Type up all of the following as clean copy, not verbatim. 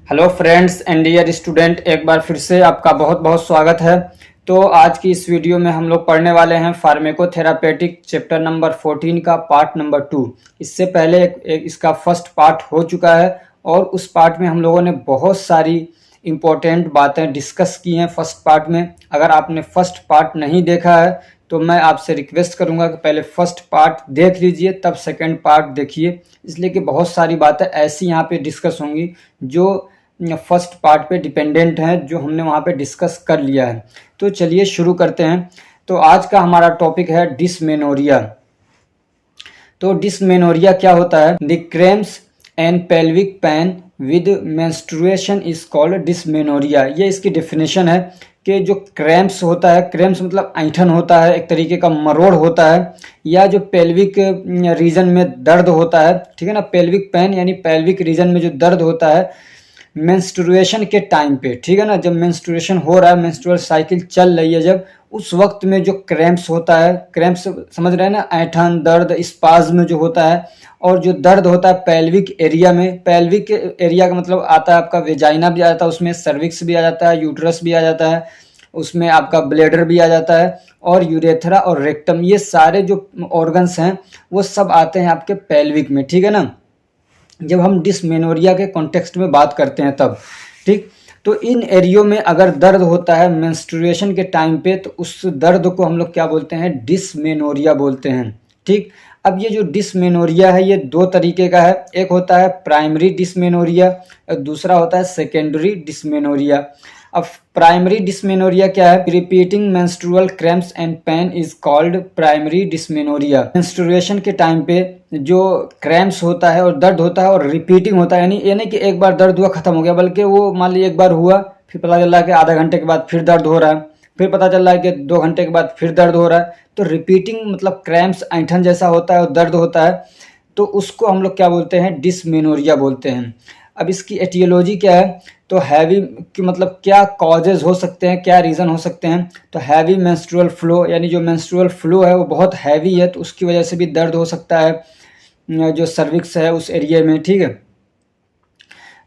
Hello friends and dear student, एक बार फिर से आपका बहुत बहुत स्वागत है। तो आज की इस वीडियो में हम लोग पढ़ने वाले हैं फार्मेकोथेरापेटिक चैप्टर नंबर 14 का पार्ट नंबर 2। इससे पहले एक इसका फर्स्ट पार्ट हो चुका है और उस पार्ट में हम लोगों ने बहुत सारी इम्पोर्टेंट बातें डिस्कस की हैं फर्स्ट पार्ट में। अगर आपने फर्स्ट पार्ट नहीं देखा है तो मैं आपसे रिक्वेस्ट करूंगा कि पहले फर्स्ट पार्ट देख लीजिए, तब सेकंड पार्ट देखिए, इसलिए कि बहुत सारी बातें ऐसी यहाँ पे डिस्कस होंगी जो फर्स्ट पार्ट पे डिपेंडेंट हैं, जो हमने वहाँ पे डिस्कस कर लिया है। तो चलिए शुरू करते हैं। तो आज का हमारा टॉपिक है डिसमेनोरिया। तो डिसमेनोरिया क्या होता है? The cramps and pelvic pain with menstruation is called dysmenorrhea. ये इसकी डेफिनेशन है कि जो क्रैम्प्स होता है, क्रैम्प्स मतलब ऐंठन होता है, एक तरीके का मरोड़ होता है, या जो पेल्विक रीजन में दर्द होता है, ठीक है ना। पेल्विक पेन यानी पेल्विक रीजन में जो दर्द होता है मेंस्ट्रुएशन के टाइम पे, ठीक है ना। जब मेंस्ट्रुएशन हो रहा है, मेंस्ट्रुअल साइकिल चल रही है, जब उस वक्त में जो क्रैम्प्स होता है, क्रैम्प्स समझ रहे हैं ना, ऐंठन, दर्द, स्पाज्म जो होता है, और जो दर्द होता है पेल्विक एरिया में। पेल्विक एरिया का मतलब आता है आपका वेजाइना भी आ जाता है, उसमें सर्विक्स भी आ जाता है, यूट्रस भी आ जाता है, उसमें आपका ब्लेडर भी आ जाता है, और यूरेथ्रा और रेक्टम, ये सारे जो ऑर्गन्स हैं वो सब आते हैं आपके पेल्विक में, ठीक है ना। जब हम डिसमेनोरिया के कॉन्टेक्स्ट में बात करते हैं तब, ठीक। तो इन एरियो में अगर दर्द होता है मेंस्ट्रुएशन के टाइम पे, तो उस दर्द को हम लोग क्या बोलते हैं? डिसमेनोरिया बोलते हैं, ठीक। अब ये जो डिसमेनोरिया है ये दो तरीके का है। एक होता है प्राइमरी डिसमेनोरिया और दूसरा होता है सेकेंडरी डिसमेनोरिया। अब प्राइमरी डिसमेनोरिया क्या है? Repeating menstrual cramps and pain is called primary dysmenorrhea. Menstruation के टाइम पे जो क्रैम्प्स होता है और दर्द होता है और रिपीटिंग होता है, यानी ये नहीं कि एक बार दर्द हुआ खत्म हो गया, बल्कि वो मान लीजिए एक बार हुआ, फिर पता चल रहा है कि आधा घंटे के बाद फिर दर्द हो रहा है, फिर पता चल रहा है कि 2 घंटे के बाद फिर दर्द हो रहा है। तो रिपीटिंग मतलब क्रैम्प्स ऐंठन जैसा होता है और दर्द होता है, तो उसको हम लोग क्या बोलते हैं? डिसमेनोरिया बोलते हैं। अब इसकी एटियोलॉजी क्या है? तो हैवी कि मतलब क्या कॉजेज हो सकते हैं, क्या रीज़न हो सकते हैं? तो हैवी मेंस्ट्रुअल फ्लो, यानी जो मेंस्ट्रुअल फ्लो है वो बहुत हैवी है, तो उसकी वजह से भी दर्द हो सकता है जो सर्विक्स है उस एरिया में, ठीक है।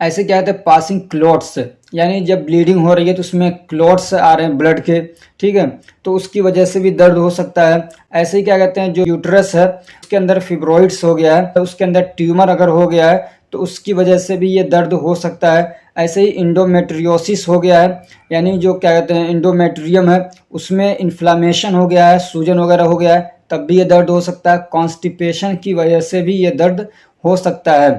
ऐसे क्या कहते हैं? पासिंग क्लॉट्स, यानी जब ब्लीडिंग हो रही है तो उसमें क्लॉट्स आ रहे हैं ब्लड के, ठीक है, तो उसकी वजह से भी दर्द हो सकता है। ऐसे ही क्या कहते हैं, जो यूट्रस है उसके अंदर फिब्रोइड्स हो गया है, तो उसके अंदर ट्यूमर अगर हो गया है तो उसकी वजह से भी ये दर्द हो सकता है। ऐसे ही इंडोमेट्रियोसिस हो गया है, यानी जो क्या कहते हैं इंडोमेट्रियम है उसमें इन्फ्लामेशन हो गया है, सूजन वगैरह हो गया है, तब भी ये दर्द हो सकता है। कॉन्स्टिपेशन की वजह से भी ये दर्द हो सकता है।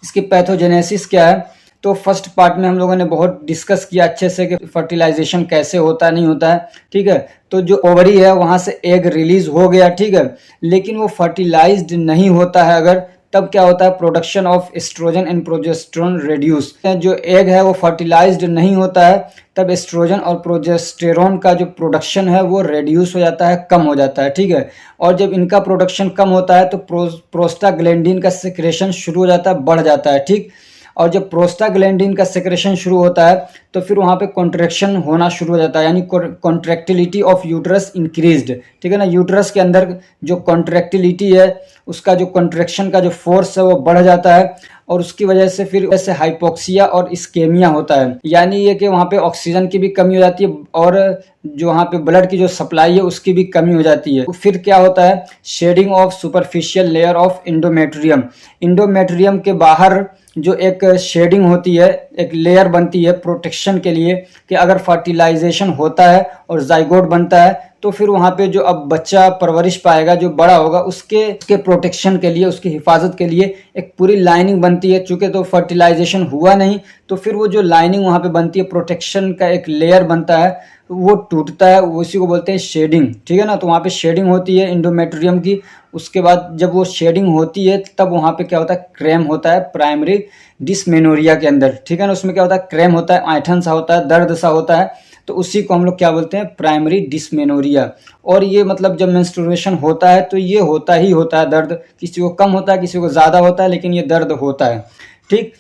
इसकी पैथोजेनेसिस क्या है? तो फर्स्ट पार्ट में हम लोगों ने बहुत डिस्कस किया अच्छे से कि फर्टिलाइजेशन कैसे होता है, नहीं होता है, ठीक है। तो जो ओवरी है वहाँ से एग रिलीज हो गया, ठीक है, लेकिन वो फर्टिलाइज्ड नहीं होता है अगर, तब क्या होता है? Production of oestrogen and progesterone reduce. जो एग है वो फर्टिलाइज्ड नहीं होता है, तब एस्ट्रोजन और प्रोजेस्टेरोन का जो प्रोडक्शन है वो रिड्यूस हो जाता है, कम हो जाता है, ठीक है। और जब इनका प्रोडक्शन कम होता है तो प्रोस्टाग्लैंडिन का सिक्रेशन शुरू हो जाता है, बढ़ जाता है, ठीक। और जब प्रोस्टाग्लैंडिन का सिक्रेशन शुरू होता है तो फिर वहाँ पे कॉन्ट्रैक्शन होना शुरू हो जाता है, यानी कॉन्ट्रैक्टिलिटी ऑफ यूट्रस इंक्रीज्ड, ठीक है ना। यूट्रस के अंदर जो कॉन्ट्रैक्टिलिटी है, उसका जो कॉन्ट्रैक्शन का जो फोर्स है वो बढ़ जाता है, और उसकी वजह से फिर ऐसे हाइपोक्सिया और इस्केमिया होता है, यानी ये कि वहाँ पे ऑक्सीजन की भी कमी हो जाती है और जो वहाँ पे ब्लड की जो सप्लाई है उसकी भी कमी हो जाती है। तो फिर क्या होता है? Shedding of superficial layer of endometrium. Endometrium के बाहर जो एक शेडिंग होती है, एक लेयर बनती है प्रोटेक्शन के लिए, कि अगर फर्टिलाइजेशन होता है और जाइगोट बनता है तो फिर वहाँ पे जो अब बच्चा परवरिश पाएगा, जो बड़ा होगा, उसके प्रोटेक्शन के लिए, उसकी हिफाजत के लिए एक पूरी लाइनिंग बनती है। चूँकि तो फर्टिलाइजेशन हुआ नहीं, तो फिर वो जो लाइनिंग वहाँ पे बनती है, प्रोटेक्शन का एक लेयर बनता है, वो टूटता है, उसी को बोलते हैं शेडिंग, ठीक है ना। तो वहाँ पे शेडिंग होती है इंडोमेट्रियम की। उसके बाद जब वो शेडिंग होती है तब वहाँ पे क्या होता है? क्रैम होता है प्राइमरी डिसमेनोरिया के अंदर, ठीक है ना। उसमें क्या होता है? क्रैम होता है, ऐंठन सा होता है, दर्द सा होता है, तो उसी को हम लोग क्या बोलते हैं? Primary dysmenorrhea. और ये मतलब जब मेंस्ट्रुएशन होता है तो ये होता ही होता है दर्द, किसी को कम होता है, किसी को ज़्यादा होता है, लेकिन ये दर्द होता है, ठीक।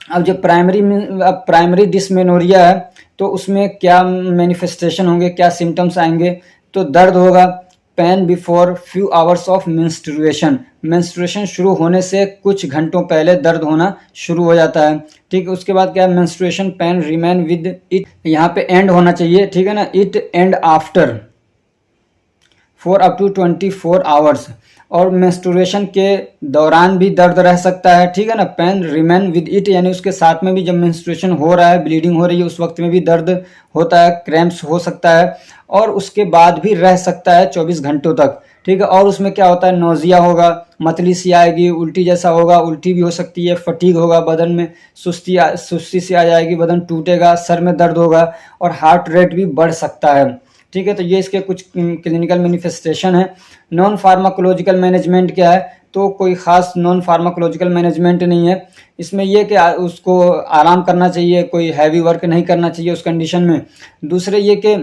अब जब प्राइमरी डिसमेनोरिया है तो उसमें क्या मैनिफेस्टेशन होंगे, क्या सिम्टम्स आएंगे? तो दर्द होगा, pain before few hours of menstruation, menstruation शुरू होने से कुछ घंटों पहले दर्द होना शुरू हो जाता है। ठीक है, उसके बाद क्या है, menstruation pain remain with it, यहाँ पे एंड होना चाहिए, ठीक है ना, it end after four up to 24 hours, और मेंस्ट्रुएशन के दौरान भी दर्द रह सकता है, ठीक है ना। पेन रिमेन विद इट यानी उसके साथ में भी, जब मेंस्ट्रुएशन हो रहा है, ब्लीडिंग हो रही है, उस वक्त में भी दर्द होता है, क्रैम्प्स हो सकता है, और उसके बाद भी रह सकता है 24 घंटों तक, ठीक है। और उसमें क्या होता है, नोजिया होगा, मतली सी आएगी, उल्टी जैसा होगा, उल्टी भी हो सकती है, फटीग होगा, बदन में सुस्ती सी आ जाएगी, बदन टूटेगा, सर में दर्द होगा, और हार्ट रेट भी बढ़ सकता है, ठीक है। तो ये इसके कुछ क्लिनिकल मैनिफेस्टेशन है। नॉन फार्माकोलॉजिकल मैनेजमेंट क्या है, तो कोई ख़ास नॉन फार्माकोलॉजिकल मैनेजमेंट नहीं है इसमें, ये कि उसको आराम करना चाहिए, कोई हैवी वर्क नहीं करना चाहिए उस कंडीशन में। दूसरे ये कि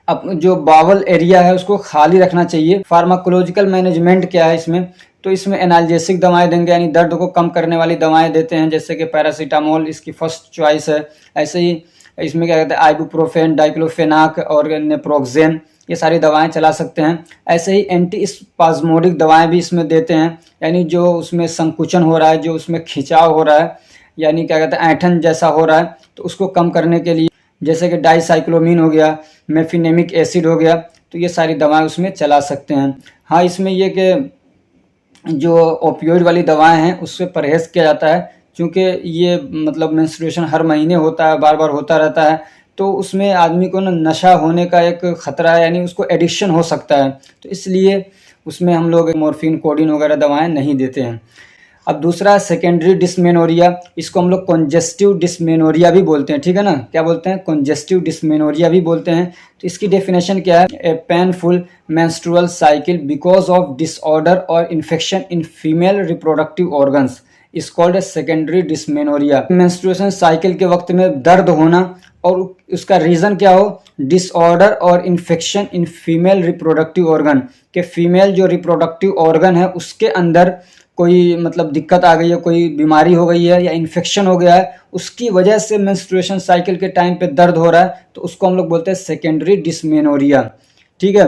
अब जो बावल एरिया है उसको खाली रखना चाहिए। फार्माकोलॉजिकल मैनेजमेंट क्या है इसमें, तो इसमें एनाल्जेसिक दवाएं देंगे, यानी दर्द को कम करने वाली दवाएं देते हैं, जैसे कि पैरासीटामोल इसकी फर्स्ट चॉइस है। ऐसे ही इसमें क्या कहते हैं, आइबुप्रोफेन, डाइक्लोफेनाक और नेप्रोक्सेन, ये सारी दवाएं चला सकते हैं। ऐसे ही एंटी स्पाज्मोडिक दवाएं भी इसमें देते हैं, यानी जो उसमें संकुचन हो रहा है, जो उसमें खिंचाव हो रहा है, यानी क्या कहते हैं ऐंठन जैसा हो रहा है, तो उसको कम करने के लिए, जैसे कि डाइसाइक्लोमीन हो गया, मेफिनेमिक एसिड हो गया, तो ये सारी दवाएं उसमें चला सकते हैं। हाँ, इसमें ये कि जो ओपियोइड वाली दवाएं हैं उससे परहेज़ किया जाता है, क्योंकि ये मतलब मेंस्ट्रुएशन हर महीने होता है, बार बार होता रहता है, तो उसमें आदमी को ना नशा होने का एक ख़तरा है, यानी उसको एडिक्शन हो सकता है, तो इसलिए उसमें हम लोग मॉर्फिन, कोडीन वगैरह दवाएं नहीं देते हैं। अब दूसरा है सेकेंडरी डिस्मेनोरिया, इसको हम लोग कॉन्जेस्टिव डिस्मेनोरिया भी बोलते हैं, ठीक है ना। क्या बोलते हैं, कॉन्जेस्टिव डिस्मेनोरिया भी बोलते हैं। तो इसकी डेफिनेशन क्या है, a painful menstrual cycle because of disorder और infection in female reproductive organs is called a secondary dysmenorrhea. Menstruation cycle के वक्त में दर्द होना और उसका रीज़न क्या हो, डिसऑर्डर और infection in female reproductive organ, के फीमेल जो रिप्रोडक्टिव ऑर्गन है उसके अंदर कोई मतलब दिक्कत आ गई है, कोई बीमारी हो गई है या इन्फेक्शन हो गया है, उसकी वजह से मेंस्ट्रुएशन साइकिल के टाइम पे दर्द हो रहा है, तो उसको हम लोग बोलते हैं सेकेंडरी डिस्मेनोरिया, ठीक है।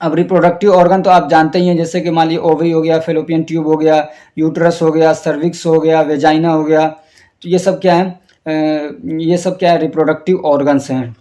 अब रिप्रोडक्टिव ऑर्गन तो आप जानते ही हैं, जैसे कि मान लीजिए ओवरी हो गया, फेलोपियन ट्यूब हो गया, यूट्रस हो गया, सर्विक्स हो गया, वेजाइना हो गया, तो ये सब क्या है, ये सब क्या है, रिप्रोडक्टिव ऑर्गन्स हैं।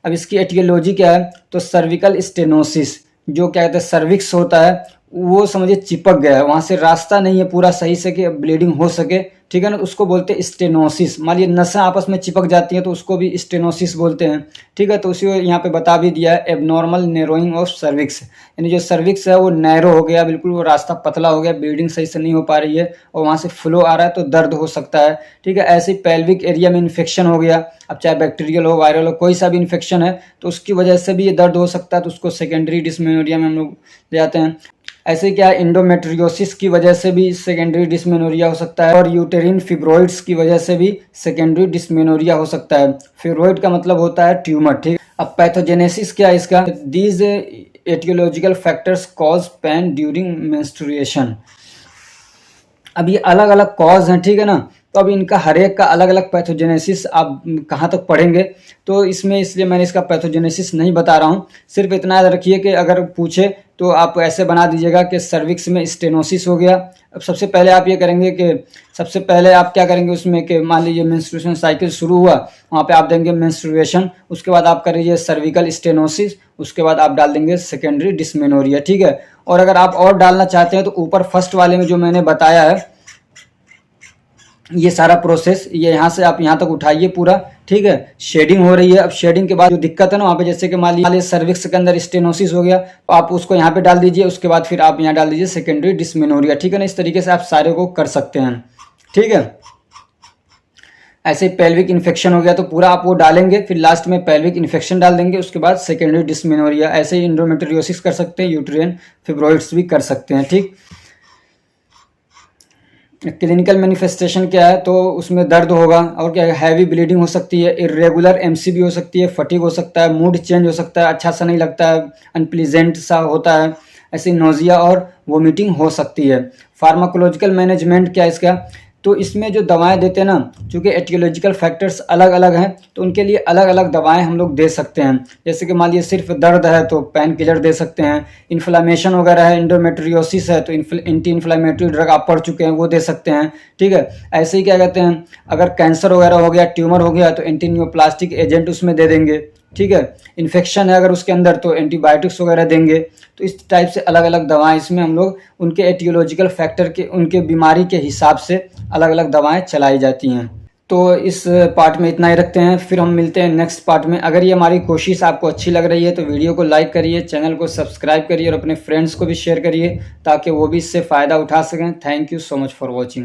अब इसकी एटियोलॉजी क्या है, तो सर्विकल स्टेनोसिस, जो क्या कहते हैं सर्विक्स होता है, वो समझिए चिपक गया है, वहाँ से रास्ता नहीं है पूरा सही से कि ब्लीडिंग हो सके, ठीक है ना, उसको बोलते हैं स्टेनोसिस। मान लीजिए नसें आपस में चिपक जाती हैं तो उसको भी स्टेनोसिस बोलते हैं, ठीक है। तो उसी को यहाँ पे बता भी दिया है, एबनॉर्मल नैरोइंग ऑफ सर्विक्स, यानी जो सर्विक्स है वो नैरो हो गया, बिल्कुल वो रास्ता पतला हो गया, ब्लीडिंग सही से नहीं हो पा रही है और वहाँ से फ्लो आ रहा है, तो दर्द हो सकता है, ठीक है। ऐसे ही पेल्विक एरिया में इन्फेक्शन हो गया, अब चाहे बैक्टीरियल हो, वायरल हो, कोई सा भी इन्फेक्शन है तो उसकी वजह से भी ये दर्द हो सकता है, तो उसको सेकेंडरी डिस्मेनोरिया में हम लोग ले जाते हैं। ऐसे क्या है, इंडोमेट्रियोसिस की वजह से भी सेकेंडरी डिस्मेनोरिया हो सकता है, और यूटेरिन फिब्रोइड्स की वजह से भी सेकेंडरी डिस्मेनोरिया हो सकता है। फिब्रोइड का मतलब होता है ट्यूमर, ठीक। अब पैथोजेनेसिस क्या है इसका, these aetiological factors cause pen during menstruation. अब ये अलग अलग कॉज हैं, ठीक है ना, तो अब इनका हर एक का अलग अलग पैथोजेनेसिस आप कहाँ तक पढ़ेंगे, तो इसमें इसलिए मैंने इसका पैथोजेनेसिस नहीं बता रहा हूँ। सिर्फ इतना याद रखिए कि अगर पूछे तो आप ऐसे बना दीजिएगा कि सर्विक्स में स्टेनोसिस हो गया। अब सबसे पहले आप ये करेंगे कि सबसे पहले आप क्या करेंगे उसमें, कि मान लीजिए मेंस्ट्रुएशन साइकिल शुरू हुआ, वहाँ पे आप देंगे मेंस्ट्रुएशन, उसके बाद आप करिए सर्विकल स्टेनोसिस, उसके बाद आप डाल देंगे सेकेंडरी डिस्मेनोरिया, ठीक है। और अगर आप और डालना चाहते हैं तो ऊपर फर्स्ट वाले में जो मैंने बताया है ये सारा प्रोसेस, ये यहाँ से आप यहाँ तक उठाइए पूरा, ठीक है। शेडिंग हो रही है, अब शेडिंग के बाद जो दिक्कत है ना वहाँ पे, जैसे कि मान लीजिए सर्विक्स के अंदर स्टेनोसिस हो गया, तो आप उसको यहाँ पे डाल दीजिए, उसके बाद फिर आप यहाँ डाल दीजिए सेकेंडरी डिस्मेनोरिया, ठीक है ना। इस तरीके से आप सारे को कर सकते हैं, ठीक है। ऐसे पेल्विक इन्फेक्शन हो गया तो पूरा आप वो डालेंगे, फिर लास्ट में पेल्विक इन्फेक्शन डाल देंगे, उसके बाद सेकेंडरी डिस्मेनोरिया। ऐसे ही इंडोमेट्रियोसिस कर सकते हैं, यूट्रियन फिब्रोइड्स भी कर सकते हैं, ठीक। क्लिनिकल मैनिफेस्टेशन क्या है, तो उसमें दर्द होगा, और क्या है, हैवी ब्लीडिंग हो सकती है, इरेगुलर एमसीबी हो सकती है, फटीग हो सकता है, मूड चेंज हो सकता है, अच्छा सा नहीं लगता है, अनप्लीजेंट सा होता है, ऐसी नोजिया और वोमिटिंग हो सकती है। फार्माकोलॉजिकल मैनेजमेंट क्या है इसका, तो इसमें जो दवाएं देते हैं ना, चूँकि एटियोलॉजिकल फैक्टर्स अलग अलग हैं तो उनके लिए अलग अलग दवाएं हम लोग दे सकते हैं। जैसे कि मान लीजिए सिर्फ दर्द है तो पेन किलर दे सकते हैं, इन्फ्लामेशन वगैरह है, इंडोमेट्रियोसिस है तो एंटी इन्फ्लामेटरी ड्रग आप पढ़ चुके हैं वो दे सकते हैं, ठीक है। ऐसे ही क्या कहते हैं, अगर कैंसर वगैरह हो गया, ट्यूमर हो गया तो एंटी न्यूप्लास्टिक एजेंट उसमें दे देंगे, ठीक है। इन्फेक्शन है अगर उसके अंदर तो एंटीबायोटिक्स वगैरह देंगे। तो इस टाइप से अलग अलग दवाएं इसमें हम लोग उनके एटियोलॉजिकल फैक्टर के, उनके बीमारी के हिसाब से अलग अलग दवाएं चलाई जाती हैं। तो इस पार्ट में इतना ही रखते हैं, फिर हम मिलते हैं नेक्स्ट पार्ट में। अगर ये हमारी कोशिश आपको अच्छी लग रही है तो वीडियो को लाइक करिए, चैनल को सब्सक्राइब करिए और अपने फ्रेंड्स को भी शेयर करिए ताकि वो भी इससे फ़ायदा उठा सकें। Thank you so much for watching.